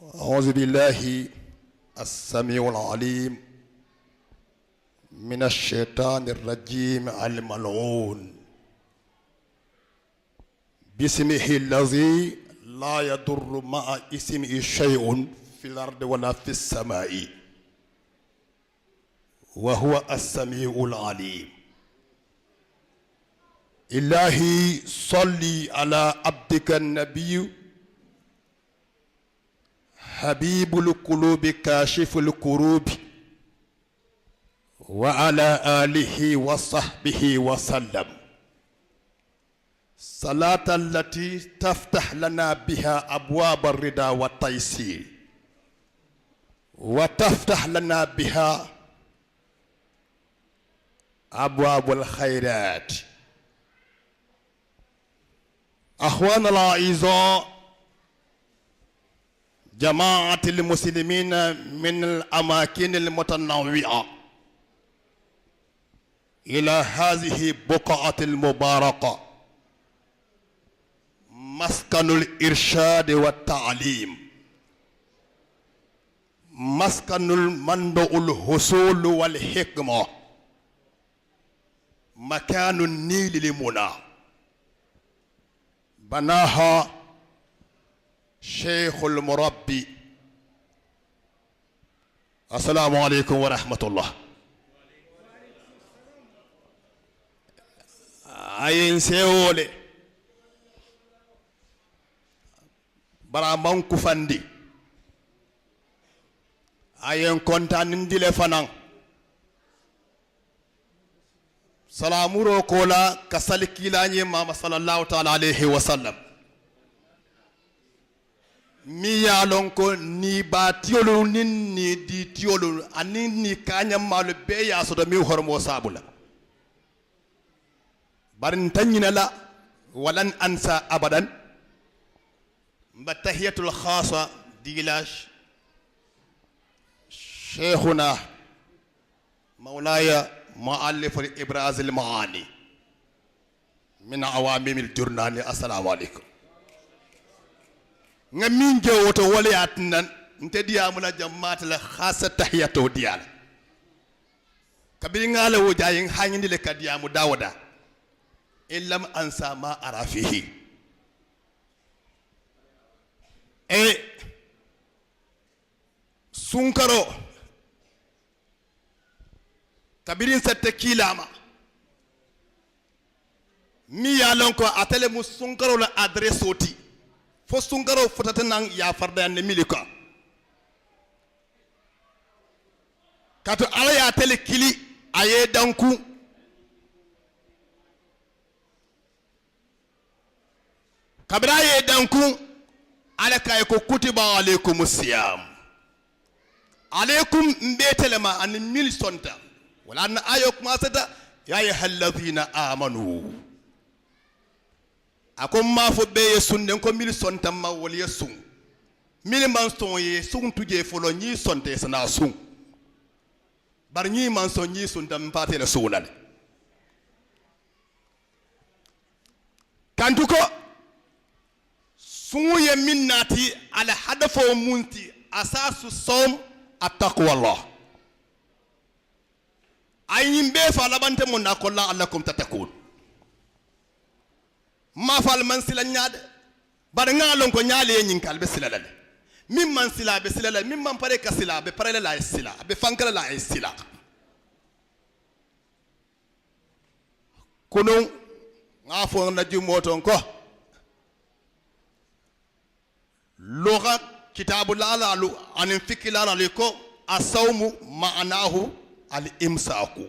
أعوذ بالله السميع العليم من الشيطان الرجيم الملعون باسمه الذي لا يضر مع اسمه شيء في الأرض ولا في السماء وهو السميع العليم. إلهي صلي على عبدك النبي حبيب القلوب كاشف الكروب وعلى آله وصحبه وسلم صلاة التي تفتح لنا بها أبواب الرضا والتيسير وتفتح لنا بها أبواب الخيرات. أخوانا الأعزاء جماعة المسلمين من الأماكن المتنوعة إلى هذه البقعة المباركة مسكن الإرشاد والتعليم، مسكن المنبع الحصول والحكمة، مكان النيل للمنى، بناها شيخ المربي. السلام عليكم ورحمة الله. ayin sewole bara manku fandi ayin kontanindile fanan salamuro kola kasalikilanye mama sallallahu ta'ala alayhi wa sallam mi yalon ko ni ba tiolu nin ni di tiolu anin ni kanya malu be ya so do mi hormo sabula barin tanyina la walan ansa abadan batahiyatul khassa dilash شيخنا مولاي مؤلف الإبراز المعاني من عوامل الجرنان. السلام عليكم. ngamin jowoto waliat nan nte diamula jammat la khasa tahiyato dial kabiri ngala wo jayin hanyindi le kadiamu dawda illam ansa ma arafihi e sunkaro kabirin sette kilama mi yalon ko atele mu sunkaro la adresse oti fo sunkaro fotata nan ya farda ne milika kato ala ya tele kili aye danku kabra ye danku ala kay ko kutiba alaykumus siyam alaykum mbetelema an mil sonta wala an ayok masata ya ayyuhalladhina amanu akom ma fo be sunne ko mil sonta ma wol yesun mil man son ye sun tuje folo ni sonte sana sun bar ni man son ni sunta mpate le sunal kantuko sun ye minnati ala hadafo munti asasu som attaqwa Allah ayin be fa labante mun nakolla allakum tatakun ma fal man sila nyaade bar ngalon ko nyaale nyin kal be sila lale mim man sila be sila lale mim man pare ka sila be pare la sila be fankala la sila kono ngafo na jumoton ko lugha kitabu lalalu anin fikki lalalu ko asawmu ma'anahu al imsaku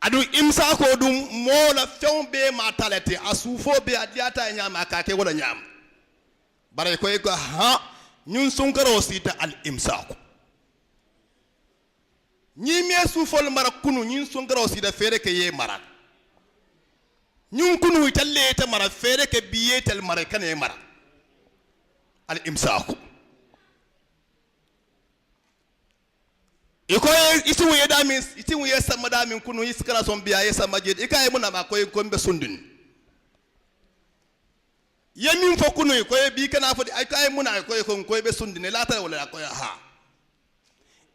adu imsako dum mola fewbe ma talete asufo be adiata nyama akake wala nyam bare ko ko ha nyun sunkaro sita al imsaku nyi me sufol mara kunu nyun sunkaro sita fere ke ye mara nyun kunu talle ta mara fere ke biye tel mara kane mara al imsaku iko isi wuye damin iti wuye sama damin kunu iskara son biya yesa majid ikaye muna ma koy kombe sundun yemin fo kunu ko e bi kana fo ay kay muna ko be sundine la ta wala ko ha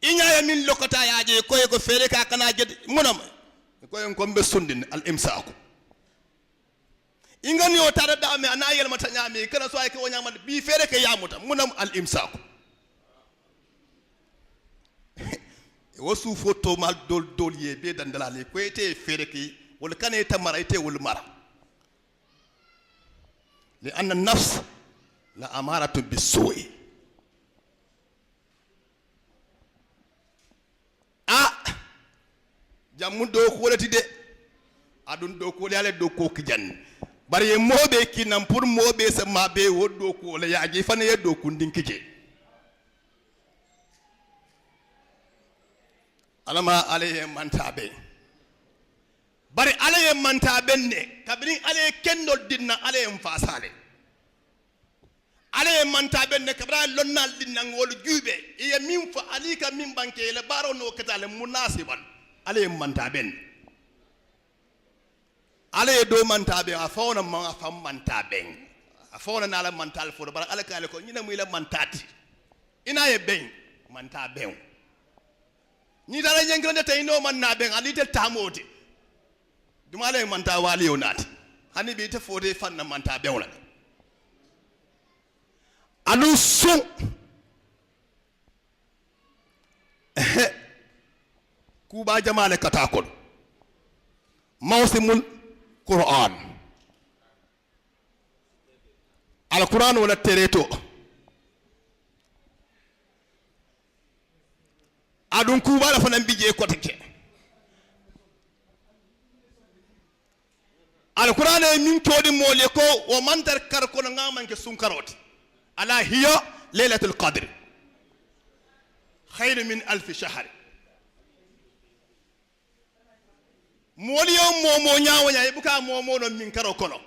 inya yemin lokota yaaje ko fere ka kana jed munam ko be sundine al imsaaku ingani o tada da me ana yel mata nyami kana so ay ko nyama bi fere ke yamuta munam al imsaaku wasu foto mal dol ye be dandala le ko ete fere ki wala kana ita mara ite wala mara li anna an-nafs la amaratu bis-su'i jamu do ko wolati de adun do ko yale do ko kijan bari mobe kinam pour mobe sa mabe woddo ko la yaaji fane ye do ko ndinkije alama alayhi mantabe bari alayhi mantabe ne kabri alayhi kendol dinna alayhi fasale alayhi mantabe ne kabra lonnal dinna ngol jube e min fa alika min banke le baro no katale munasiban alayhi mantabe alayhi do mantabe a fawna ma fam mantabe a fawna nala mantal fo bar alaka ko nyina muy la mantati ina ye ben mantabe ni dara nyangrande tay no man na ben alite tamoti duma lay manta wali yonati hani bi te fote fanna manta be wala anu su kuba jamale katakol mawsimul qur'an al qur'an wala tereto adun kuba la fanan bije kotake alquran min todi mole ko o mantar kar ko ngaman ke sunkaroti ala hiya lailatul qadr khayr min alf shahr moliyo momo nyaawo nya ibuka momo no min karo kono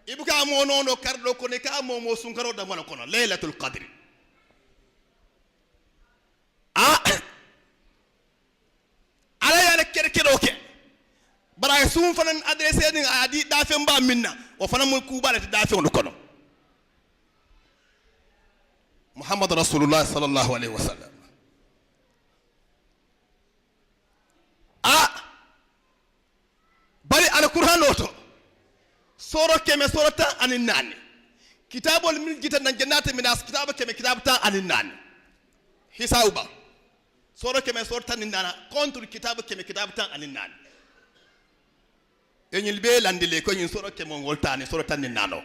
ibuka mono no kardo ko ne ka momo sunkaro da mala kono lailatul qadr ala ya kerkero ke bara sun fanan adresse din adi dafen ba minna o fanan mun ku bala dafen do kono muhammad rasulullah sallallahu alaihi wasallam bari alquran oto soro keme sorata anin nani kitabul min jitan nan jannati minas kitabu keme kitabta anin nani hisauba soro keme sorta anin nana contre kitabu keme kitabta anin nani enyil be landile ko nyin soro keme woltani soro tan nano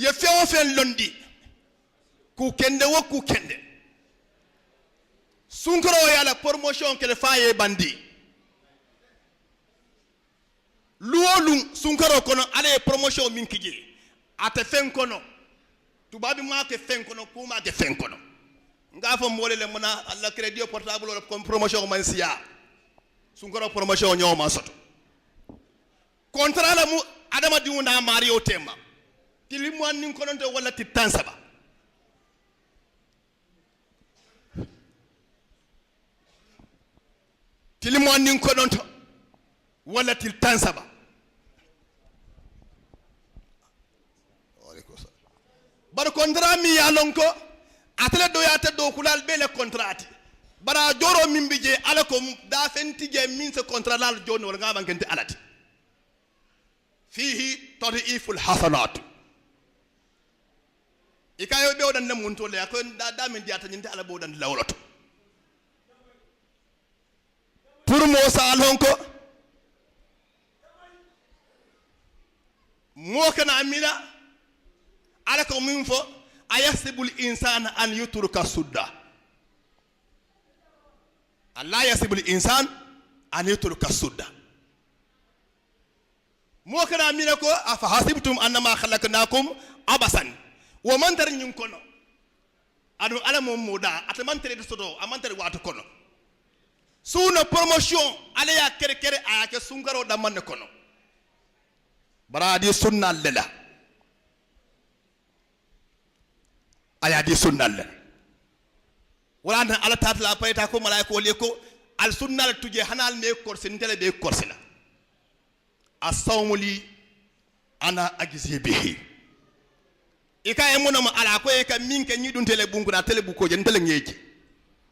ye fewo fen londi ku kende wo ku kende sunkaro yala promotion kele faye bandi luolu sunkaro kono ale promotion min kije ate fen kono tubabi ma ke fen kono kuma ke fen kono nga fo mole le mona alla credit portable wala comme promotion man siya sunkaro promotion nyoma soto contrat la mu adama diuna mario tema tilimu anin kono to wala titansaba tilimu anin kono to wala titansaba bar contrat mi yalonko atele do yata do kulal bele contrat bara joro min bije ala ko da fentije min se contrat lal joni wala ngaba ngente alati fihi tadiful hasanat ikayo be odan nam wonto le ko da min diata nyinte ala bodan lawloto pour mo salon ko mo kana amina ala ko min fo ayasibul insana an yutruka sudda Allah yasibul insan an yutruka sudda mo kana amina ko afa hasibtum annama khalaqnakum abasan wo mantar nyun kono adu ala mom moda atamantere de sodo amantere watu kono suna promotion ala ya kere ayake sungaro da manne kono baradi sunna lela aya di sunna lela wala ala tatla payta ko malaiko le ko al sunnal tuje hanal me korsi ndele be korsi la as-sawmu li ana ajzi bihi ika e monoma ala ko e ka minke nyidun tele bungura tele buko je ndele ngeji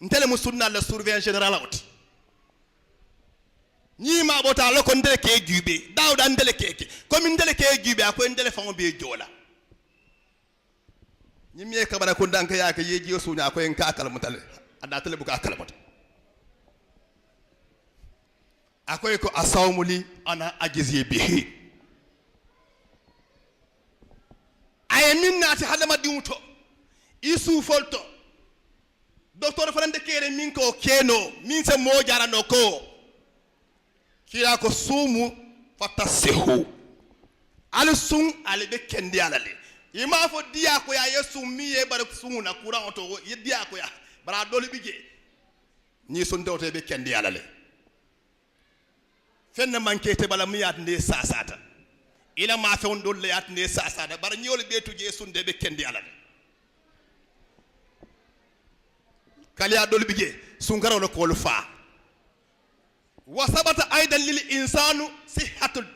ndele mu sunnal la surveillant général oti ni ma bota lo ko ndele ke jube dawda ndele keke comme ndele ke jube akoy ndele fango be jola ni mi ka bara ko danka ya ka yeji sunya akoy en ka kala mutale ada tele buka kala mutale akoy ko asawmu li ana ajzi bihi ay min naati hadama dimuto isu folto docteur farande kere min ko keno min se mo jarano ko kila ko sumu fatasihu al sun al be kendi alale ima fo dia ko ya yesu mi e bar suna kuran to ye dia ko ya bara doli bije ni sun dawte be kendi alale fenna mankete bala mi yat ne sasata ila ma fe on dolle yat ne sasata bara nyol be tuje sun de be kendi alale kaliya doli bije sun garo lo ko lu fa wasabata aidan lil insanu sihhatul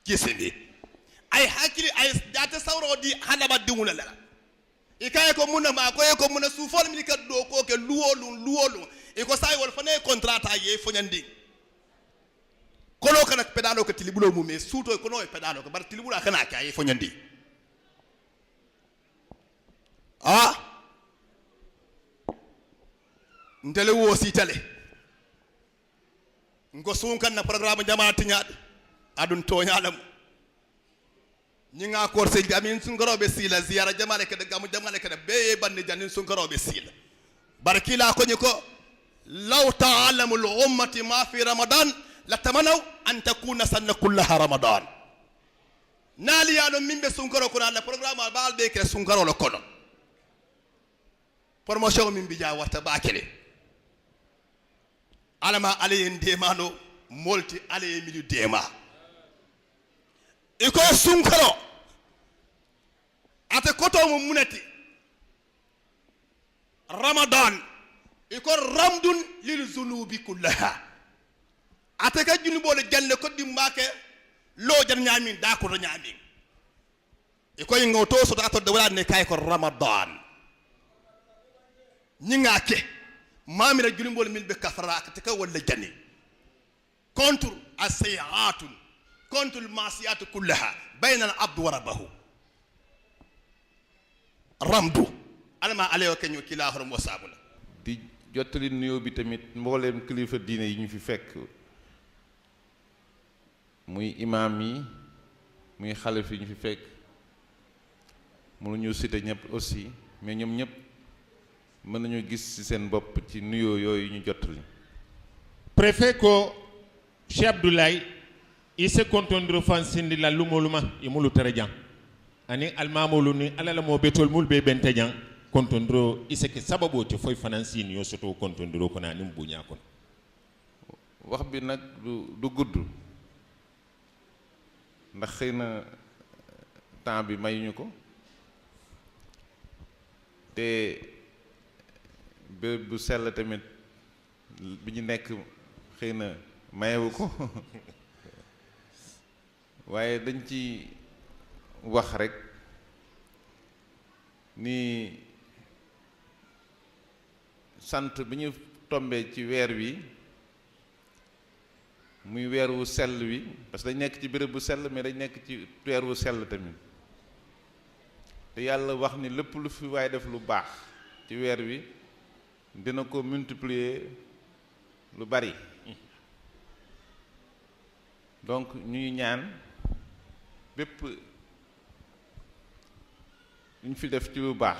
jismi ay hakili ay jata sawro di halaba dingula la ikaye ko munna ma ko e ko munna sufol mi ka do ko ke luwolu e ko say wol fane contrat ye fonyandi kolo kana pedalo ko tilibulo mu me suto ko no e pedalo ko bar tilibula kana ka ye fonyandi ndele wo si tale ngo sunkan na programme jamaati nyaade adun to nyaalam ñi nga korse jamin sungarobe sila ziyara jamale ke gamu jamale ke be bande janin sungarobe sila barakila ko ñiko law ta'alamu al ummati ma fi ramadan la tamanaw an takuna sanna kullaha ramadan nali ya no mimbe sungaro ko na programme baal be ke sungaro lo kono promotion mimbi ja warta bakele alama alayen demano molti alayen milu dema iko sunkaro ate koto mu munati ramadan iko ramdun lil zunubi kullaha ate ka junubo le janne ko dimbake lo jan nyamin da ko nyamin iko ngoto so da to de wala ne kay ko ramadan nyingake mamira junubo le milbe kafara ate ka wala janni contre as-sayi'at contre al-ma'siyat kullaha bayna al-abd wa rabbahu ramdu alama aleyo kenyo kila horom wasabula di jotali nuyo bi tamit mboolem kilifa diine yi ñu fi fekk muy imam yi muy xalif yi ñu fi fekk mënu ñu cité ñëpp aussi mais ñoom ñëpp mën nañu gis ci seen bopp ci nuyo yooyu ñu jotali préfet ko Cheikh Abdoulaye ise kontondiro fansindi la lumoluma imulu terejan ani almamolu ni alala mo betol mul be bentejan kontondiro ise ke sababu te foy financine yo soto kontondiro ko na nim buña kon wax bi nag du gudd ndax xëy na temps bi mayuñu ko te béréb bu sell tamit bi ñu nekk xëy na mayewu ko waaye dañ ci wax rek ni sant bi ñu tombee ci weer wi muy weer wu sell wi parce que dañ nekk ci béréb bu sell mais dañ nekk ci weer wu sell tamit te yàlla wax ni lépp lu fi waaye def lu baax ci weer wi dina ko multiplier lu bari donc ñuy ñaan bépp ñu fi def ci lu baax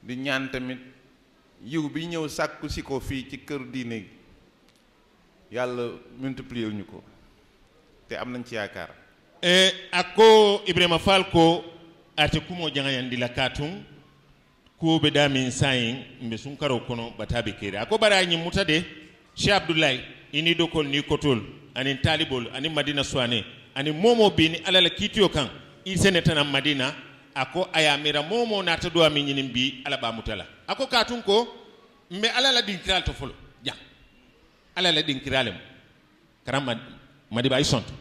di ñaan tamit yiw bi ñëw sàkku si ko fii ci kër diine yàlla multiplier ñu ko te am nañ ci yaakaar ako Ibrahima Fall ko ate kumo jangayandi la katum ko be damin sayin mbe sun karo kono batabe kere ako barañi mutade Cheikh Abdoulaye ini dokol ni kotol ani talibol ani madina swane ani momo bini alala kitiyo kan isenetana madina ako ayamira momo nata do ami nyinin bi ala ba mutala ako katun ko mbe ala la dinkiral to folo jang ala la dinkiralem karam madiba ay sonto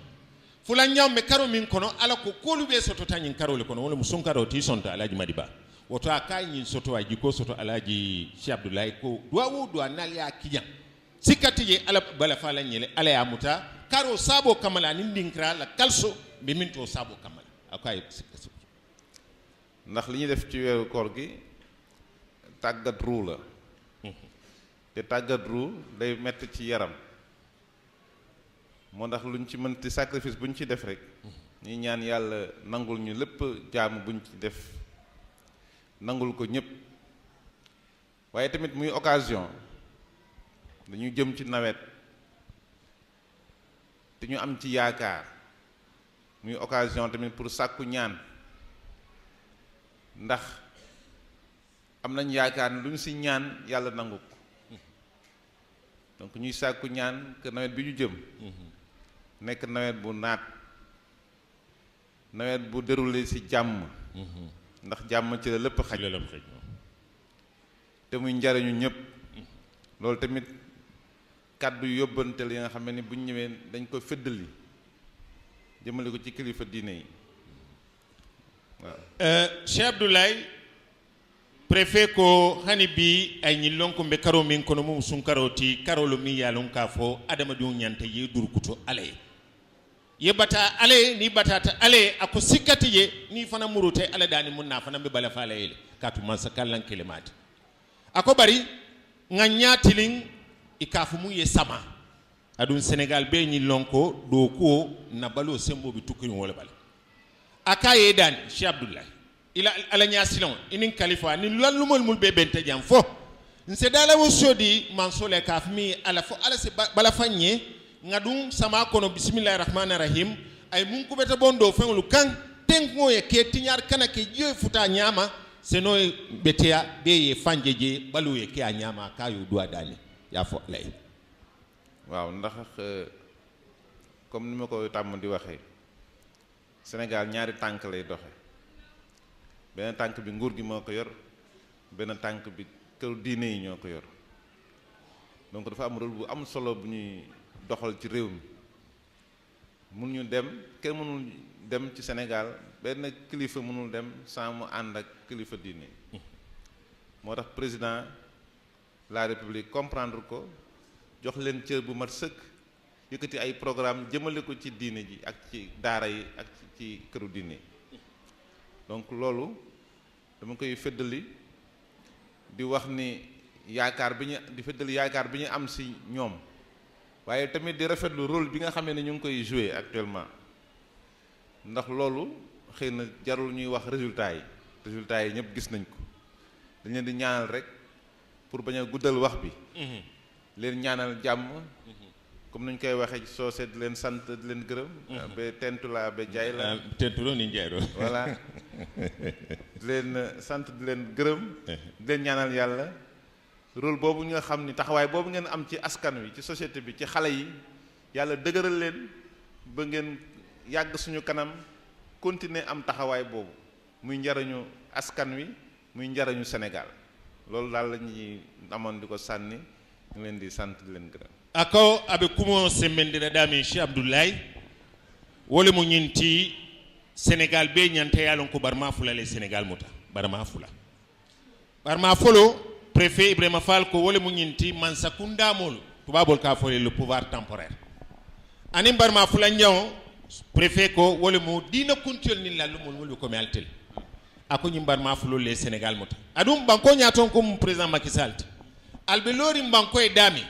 fula ñaw me karo min kono ala ko kolu be soto tanyin karo le kono wala musun karo ti sonto alaji madiba woto akay nyin soto aji ko soto alaji Cheikh Abdoulaye ko duwawo duwa nal ya kijan sikati je ala bala fala nyele ala ya muta karo sabo kamala ni dinkira la kalso be min to sabo kamala akay sikati ndax li ñuy def ci weeru koor gi tàggat ruu la te tàggat ruu day metti ci yaram moo tax luñ ci mënti sacrifice buñ ci def rek ñi ñaan yàlla nangul ñu lépp jaamu buñ ci def nangul ko ñëpp waaye tamit muy occasion dañu jëm ci nawet te ñu am ci yaakaar muy occasion tamit pour sàkku ñaan ndax am nañ yaakaar ne lu ñu si ñaan yàlla nangu ko donc ñuy sàkku ñaan que nawet bi ñu jëm nekk nawet bu naat nawet bu déroulé ci jàmm ndax jàmm ci la lépp xaj te muy njariñu ñëpp loolu tamit kàddu yóbbanteel yi nga xam ne bu ñu ñëwee dañ ko feddali jëmale ko ci kilifa diine yi waaw. Cheikh Abdoulaye préfet ko hani bi ay ñi lonko mbe karo min kono mum sun karoti karolo mi yalon ka fo adama du nyante ye durkuto ale ye bata ale ni batata ale ako sikati ye ni fana murute ale dani munna fana be bala fala ele katu man sakallan kelemati ako bari nga nyatilin ikafu mu ye sama adun Senegal be ñi lonko do ko na balo sembo bi tukuri wala bal akaye dan Cheikh Abdoulaye ila ala ñasilon inin khalifa ni lallumol mul be bente jam fo nse dala wo sodi man sole kaf mi ala fo ala se bala fanye ngadum sama kono bismillahir rahmanir rahim ay mun ko beta bondo fenlu kan tenko ye ke tinyar kana ke joy futa nyama seno betea be ye fanjeje balu ye ke a nyama kayu duwa dani ya fo lay waaw ndax comme ni ma ko tàmm di waxee Sénégal ñaari tànk lay doxe benn tànk bi nguur gi moo ko yor benn tànk bi këru diine yi ñoo ko yor donc dafa am rôle bu am solo bu ñuy doxal ci réew mi mun ñu dem kenn mënul dem ci Sénégal benn kilifa mënul dem sans mu ànd ak kilifa diine moo tax président la république comprendre ko jox leen cër bu mat sëkk yëkkati ay programme jëmale ko ci diine ji ak ci daara yi ak ci këru diine donc loolu dama koy feddali di wax ni yaakaar bi ñu di feddali yaakaar bi ñu am si ñoom waaye tamit di rafetlu rôle bi nga xamee ne ñu ngi koy jouer actuellement ndax loolu xëy na jarul ñuy wax résultats yi ñëpp gis nañ ko dañ leen di ñaanal rek pour bañ a guddal wax bi leen ñaanal jàmm comme nañ koy waxee ci soose di leen sant di leen gërëm ba tentu la ba jaay la tenturo ni jaay do voilà di leen sant di leen gërëm di leen ñaanal yàlla rôle boobu nga xam ni taxawaay boobu ngeen am ci askan wi ci société bi ci xale yi yàlla dëgëral leen ba ngeen yàgg suñu kanam continuer am taxawaay boobu muy njariñu askan wi muy njariñu Sénégal loolu daal la ñuy amoon di ko sànni ñu leen di sant di leen gërëm ako abe kumo sembendira dami Cheikh Abdoulaye wole mo ñinti Sénégal be ñante yalon ko barma fula le Sénégal muta barma folo préfet Ibrahima Fall ko wole mo ñinti man sakunda mol tubabol ka fole le pouvoir temporaire anim barma fula ñaw préfet ko wole mo dina kuntiol ni la lumol wol ko meltel ako ñim barma fulo le Sénégal muta adum banko ñaton ko président Macky Sall albe lori banko e dami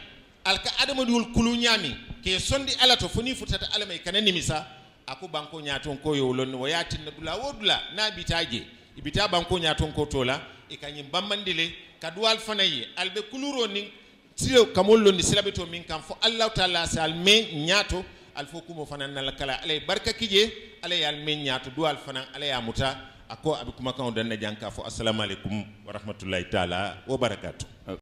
alka adama dul kulu nyami ke sondi alato foni futata alamay kana nimisa ako banko nyaton ko yo lon wayatin na dula wodula na bitaje ibita banko nyaton ko tola e kanyim bambandile kadwal fanayi albe kuluro ni sio kamollo ni silabeto min kam fo Allah taala sal me nyato alfo kumo fanan na kala alay barka kije alay al me nyato dual fanan alay amuta ako abi kuma kan danna janka fo assalamu alaikum wa rahmatullahi taala wa barakatuh